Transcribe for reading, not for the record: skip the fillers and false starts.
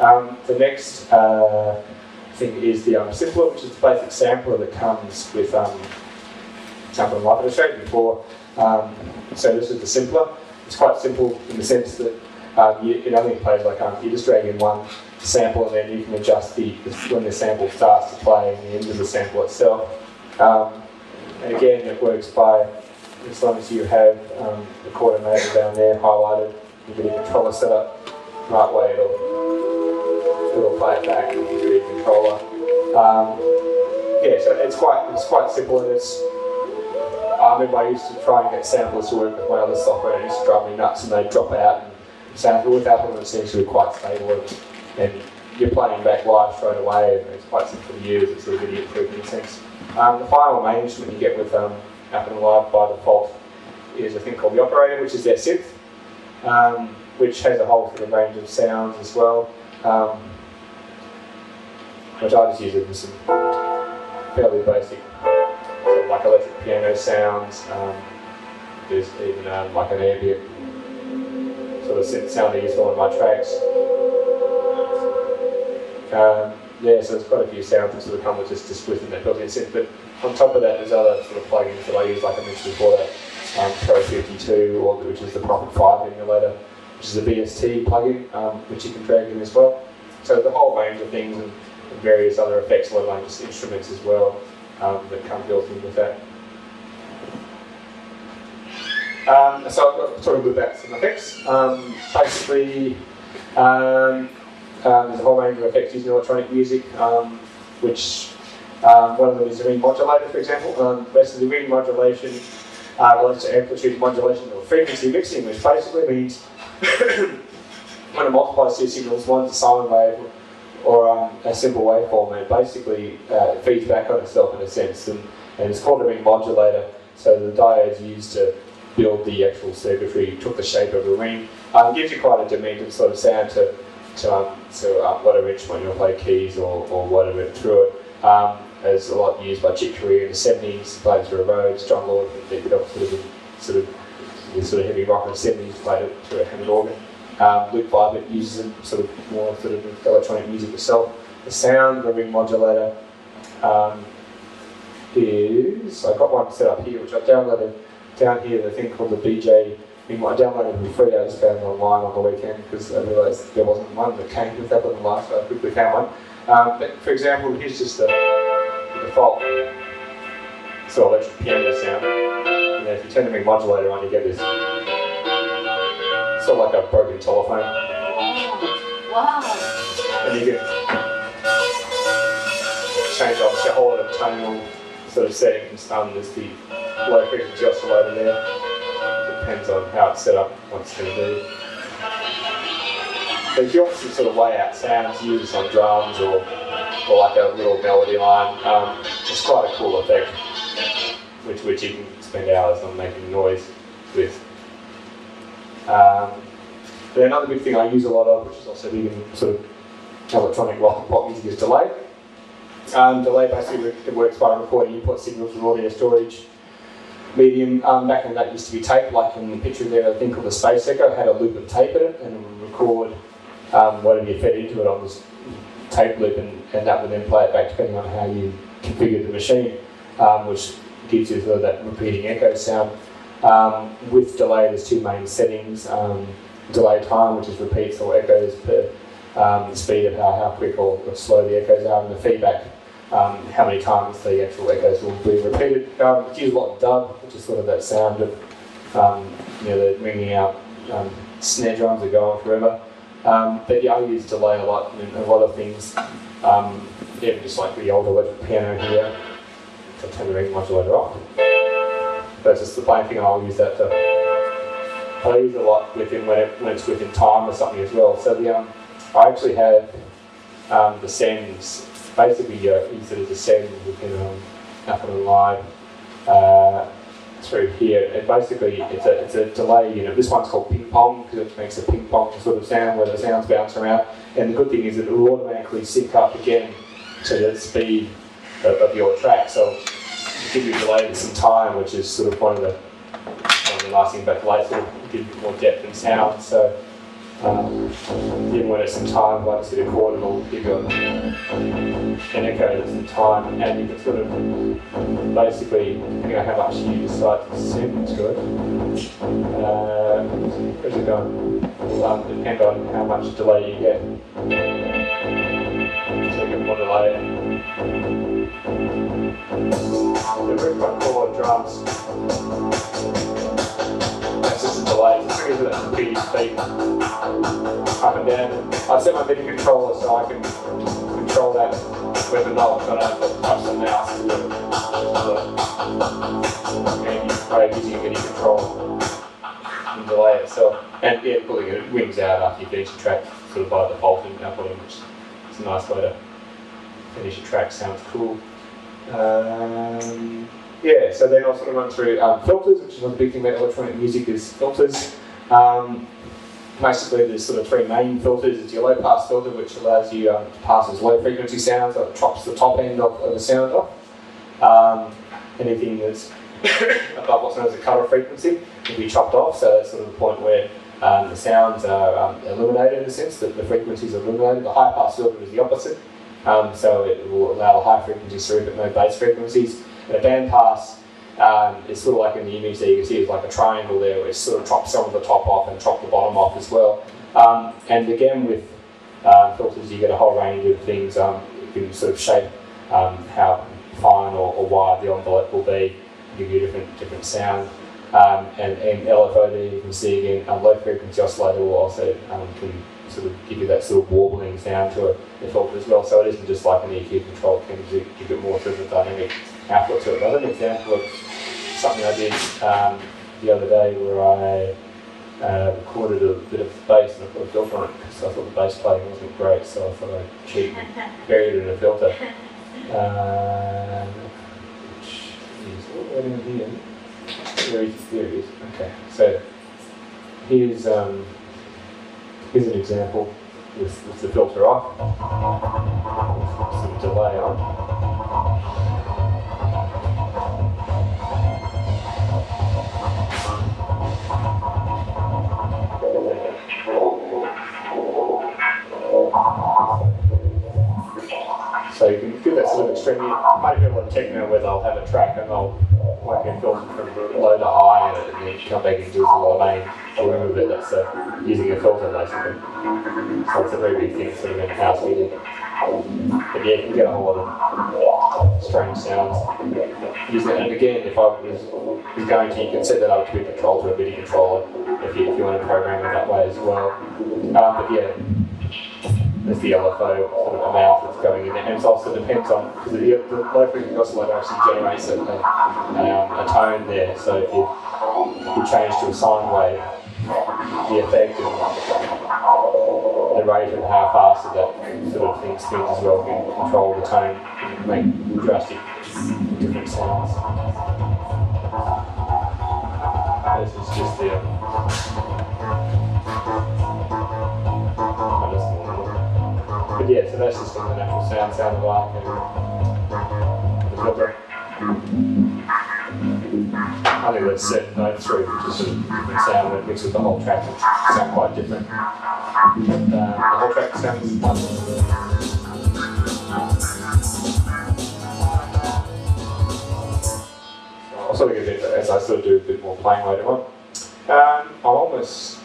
The next thing is the simpler, which is the basic sampler that comes with sampler and live. I showed you before. So this is the simpler. It's quite simple in the sense that it only plays like you just drag in one sample and then you can adjust when the sample starts to play and the end of the sample itself. And again, it works by, as long as you have the coordinator down there highlighted, you get a controller set up right way, it'll play it back with your controller. Yeah, so it's quite simple, and I remember I used to try and get samplers to work with my other software, and it used to drive me nuts, and they'd drop out. And sample with Apple, it seems to be quite stable, and you're playing back live straight away, and it's quite simple to use. It's sort of idiot proof in a sense. The final main instrument you get with Apple Live by default is a thing called the operator, which is their synth, which has a whole sort of range of sounds as well, which I just use it for some fairly basic, sort of like electric piano sounds. There's even like an ambient sort of synth sound I use on my tracks. Yeah, so there's quite a few sounds that sort of come with just within that built-in synth. But on top of that, there's other sort of plugins that I use, like I mentioned before, that Pro 52, which is the Prophet 5 emulator, which is a VST plugin, which you can drag in as well. So the whole range of things and various other effects, let alone just instruments as well, that come built in with that. So I've got to talk a bit about some effects. Basically, there's a whole range of effects using electronic music, which one of them is the ring modulator, for example. The rest of the ring modulation relates to amplitude modulation or frequency mixing, which basically means when it multiplies two signals, one's a sine wave or a simple waveform, and it basically feeds back on itself in a sense, and it's called a ring modulator. So the diodes used to build the actual circuitry took the shape of a ring. It gives you quite a demented sort of sound to whatever instrument you'll play, keys or whatever through it. There's a lot used by Chick Corea in the 70s, played through a Rhodes, John Lord picked it up sort of heavy rock in the 70s, played it through a Hammond organ. Luke Vibert uses it sort of more sort of electronic music itself. The sound of a ring modulator is, I've got one set up here which I've downloaded down here, the thing called the BJ. I downloaded it for free. I just found it online on the weekend because I realised there wasn't one that came with Ableton Live, so I quickly found one. But for example, here's just the default sort of electric piano sound. And if you turn the ring modulator on, you get this sort of like a broken telephone. Wow! And you can change obviously a whole lot of tonal sort of settings. There's the low frequency oscillator there. Depends on how it's set up, what it's going to do. But if you want to sort of lay out sounds, use this on drums or like a little melody line. It's quite a cool effect, which you can spend hours on making noise with. But another big thing I use a lot of, which is also big in sort of electronic rock and pop music, is delay. Delay basically it works by recording input signals from audio storage medium. Back in that used to be tape, like in the picture there, a thing called the Space Echo had a loop of tape in it, and it would record whatever you fed into it on this tape loop, and that would then play it back depending on how you configured the machine, which gives you sort of that repeating echo sound. With delay, there's two main settings: delay time, which is repeats or echoes per the speed of how quick or slow the echoes are, and the feedback. How many times the actual echoes will be repeated. It's used a lot of dub, which is sort of that sound of the ringing out snare drums that go on forever. But yeah, I use delay a lot in a lot of things. Even just like the old electric piano here, I'll turn the ring modulator off. That's just the plain thing. I'll use that I use it a lot when it's within time or something as well. So I actually have the sends. Basically, you sort of descend within Apple Live through here. And basically, it's a delay unit. This one's called ping pong because it makes a ping pong sort of sound where the sounds bounce around. And the good thing is that it will automatically sync up again to the speed of your track. So it'll give you a delay with some time, which is sort of one of the nice things about delay, so it'll give you more depth and sound. So Even when it's in time, like I said, a chord, it'll give you an echo that's in time, and you can sort of basically, depending on how much you decide to send to it, where's it going? Will depend on how much delay you get. So you get more delay. They're very quite cool on drums. That's just a delay. The thing is that it's a pretty speed up and down. I've set my MIDI controller so I can control that with the knob, but I don't have to touch the mouse to do it. And you try using a MIDI controller and delay itself. And yeah, pulling it wings out after you finish the track, sort of by default in Ableton, which is a nice way to finish a track. Sounds cool. Yeah, so then I'll sort of run through filters, which is one big thing about electronic music is filters. Basically, there's sort of three main filters. It's your low pass filter, which allows you to pass as low frequency sounds, that chops the top end of the sound off. Anything that's above what's known as a cutoff frequency will be chopped off, so that's sort of the point where the sounds are eliminated in a sense, that the frequencies are eliminated. The high pass filter is the opposite, so it will allow high frequencies through but no bass frequencies. And a band pass is sort of like in the image there, you can see it's like a triangle there where it sort of chops some of the top off and chop the bottom off as well. And again with filters you get a whole range of things. You can sort of shape how fine or wide the envelope will be, give you different sound. And LFO there you can see again, a low frequency oscillator will also can sort of give you that sort of warbling sound to the filter as well. So it isn't just like an EQ control, it can give it more sort of dynamic output to it. Another example of something I did the other day where I recorded a bit of bass and I put a filter on it because I thought the bass playing wasn't great, so I thought I'd cheat and buried it in a filter. Which is what we're going to do. There it is. Okay, so here's an example with the filter off, some delay on. So you can do that sort of extremely. You might have a lot of techno where they'll have a track and they'll work a filter from low to high and then come back and do a lot of main or remove it. That's using a filter basically. So it's a very big thing sort of in house music. But yeah, you can get a whole lot of strange sounds using it. And again, if I was going to, you can set that up to be controlled to a MIDI controller if you want to program it that way as well. But yeah. There's the LFO sort of amount that's going in there, and it also depends on, because the low frequency oscillator actually generates a tone there, so if you change to a sine wave, the effect and the rate and how fast that sort of thing spins as well can control the tone and make drastic different sounds. This is just the but yeah, so that's just what the natural sounded like and the filter. I think there's certain notes through which is sort of different sound that mixed with the whole track which sound quite different. But the whole track sounds so I'll sort of get a bit as I sort of do a bit more playing later on. I'm almost